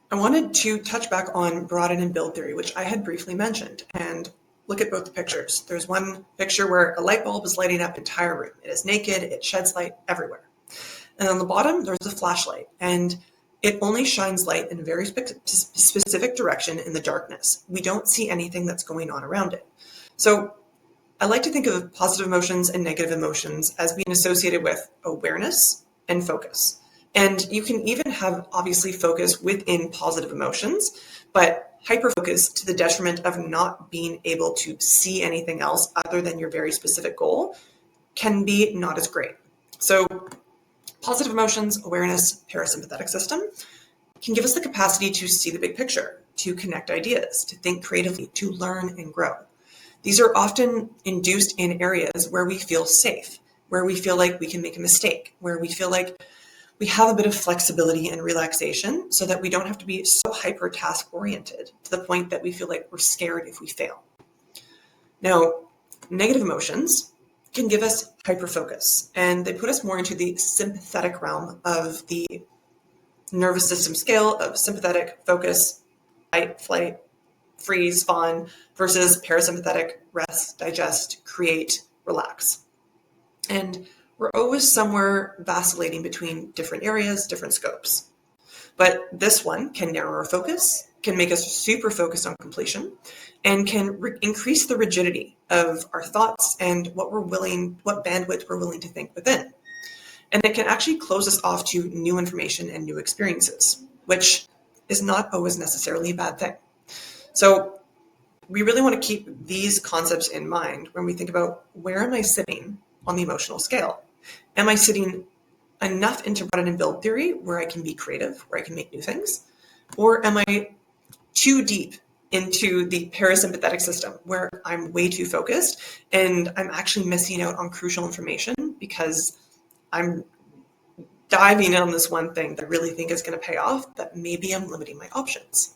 I wanted to touch back on Broaden and Build Theory, which I had briefly mentioned, and look at both the pictures. There's one picture where a light bulb is lighting up the entire room. It is naked, it sheds light everywhere. And on the bottom, there's a flashlight, and it only shines light in a very specific direction in the darkness. We don't see anything that's going on around it. So I like to think of positive emotions and negative emotions as being associated with awareness and focus. And you can even have, obviously, focus within positive emotions, but hyper-focus to the detriment of not being able to see anything else other than your very specific goal can be not as great. So positive emotions, awareness, parasympathetic system can give us the capacity to see the big picture, to connect ideas, to think creatively, to learn and grow. These are often induced in areas where we feel safe, where we feel like we can make a mistake, where we feel like we have a bit of flexibility and relaxation so that we don't have to be so hyper task oriented to the point that we feel like we're scared if we fail. Now, negative emotions can give us hyper focus, and they put us more into the sympathetic realm of the nervous system scale of sympathetic, focus, fight, flight, freeze, fawn, versus parasympathetic, rest, digest, create, relax. And we're always somewhere vacillating between different areas, different scopes. But this one can narrow our focus, can make us super focused on completion, and can increase the rigidity of our thoughts and what bandwidth we're willing to think within. And it can actually close us off to new information and new experiences, which is not always necessarily a bad thing. So we really want to keep these concepts in mind when we think about, where am I sitting on the emotional scale? Am I sitting enough into Broaden and Build Theory where I can be creative, where I can make new things? Or am I too deep into the parasympathetic system where I'm way too focused and I'm actually missing out on crucial information because I'm diving in on this one thing that I really think is going to pay off, but maybe I'm limiting my options?